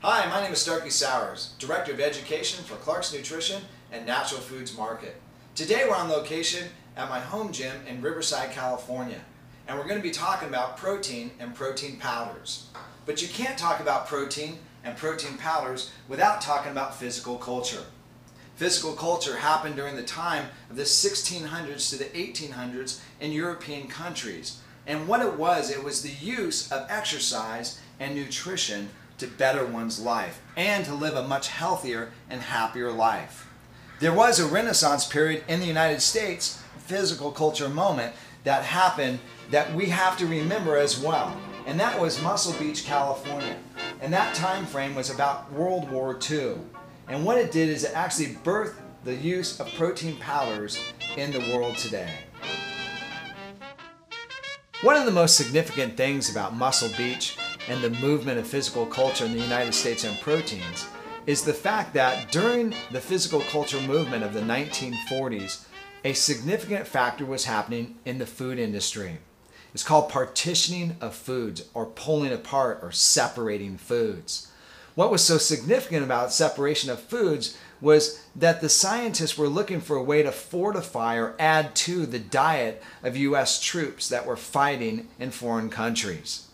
Hi, my name is Starkey Sowers, Director of Education for Clark's Nutrition and Natural Foods Market. Today we're on location at my home gym in Riverside, California, and we're going to be talking about protein and protein powders. But you can't talk about protein and protein powders without talking about physical culture. Physical culture happened during the time of the 1600s to the 1800s in European countries. And what it was the use of exercise and nutrition to better one's life and to live a much healthier and happier life. There was a Renaissance period in the United States, physical culture moment, that happened that we have to remember as well. And that was Muscle Beach, California. And that time frame was about World War II. And what it did is it actually birthed the use of protein powders in the world today. One of the most significant things about Muscle Beach and the movement of physical culture in the United States and proteins is the fact that during the physical culture movement of the 1940s, a significant factor was happening in the food industry. It's called partitioning of foods, or pulling apart or separating foods. What was so significant about separation of foods was that the scientists were looking for a way to fortify or add to the diet of U.S. troops that were fighting in foreign countries.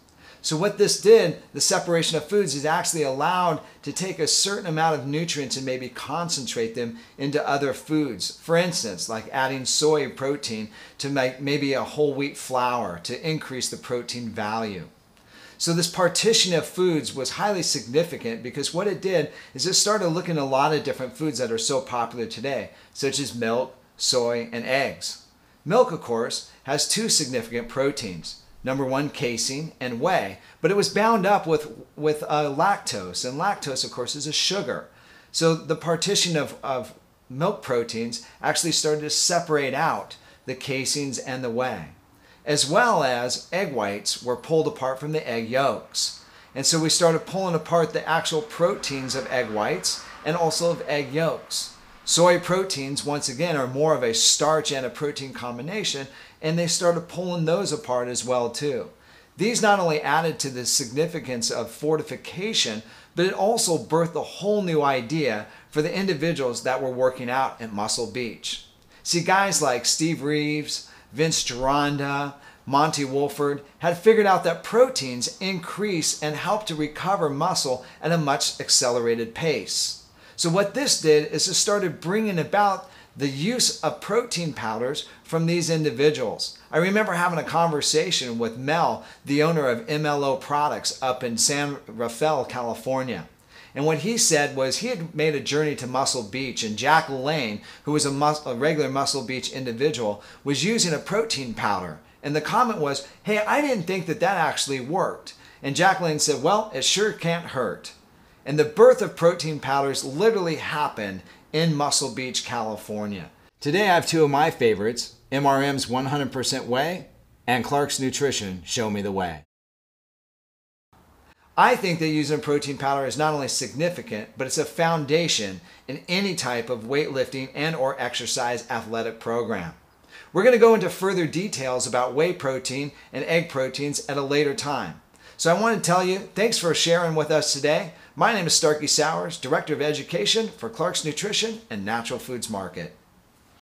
So what this did, the separation of foods, is actually allowed to take a certain amount of nutrients and maybe concentrate them into other foods. For instance, like adding soy protein to make maybe a whole wheat flour to increase the protein value. So this partition of foods was highly significant because what it did is it started looking at a lot of different foods that are so popular today, such as milk, soy, and eggs. Milk, of course, has two significant proteins. Number one, casein and whey, but it was bound up with lactose, and lactose, of course, is a sugar. So the partition of milk proteins actually started to separate out the caseins and the whey, as well as egg whites were pulled apart from the egg yolks. And so we started pulling apart the actual proteins of egg whites and also of egg yolks. Soy proteins, once again, are more of a starch and a protein combination, and they started pulling those apart as well too. These not only added to the significance of fortification, but it also birthed a whole new idea for the individuals that were working out at Muscle Beach. See, guys like Steve Reeves, Vince Gironda, Monty Wolford had figured out that proteins increase and help to recover muscle at a much accelerated pace. So what this did is it started bringing about the use of protein powders from these individuals. I remember having a conversation with Mel, the owner of MLO Products up in San Rafael, California. And what he said was he had made a journey to Muscle Beach, and Jack Lane, who was a regular Muscle Beach individual, was using a protein powder. And the comment was, "Hey, I didn't think that actually worked." And Jack Lane said, "Well, it sure can't hurt." And the birth of protein powders literally happened in Muscle Beach, California. Today I have two of my favorites, MRM's 100% Whey and Clark's Nutrition Show Me the Way. I think that using protein powder is not only significant, but it's a foundation in any type of weightlifting and or exercise athletic program. We're going to go into further details about whey protein and egg proteins at a later time. So I want to tell you, thanks for sharing with us today. My name is Starkey Sowers, Director of Education for Clark's Nutrition and Natural Foods Market.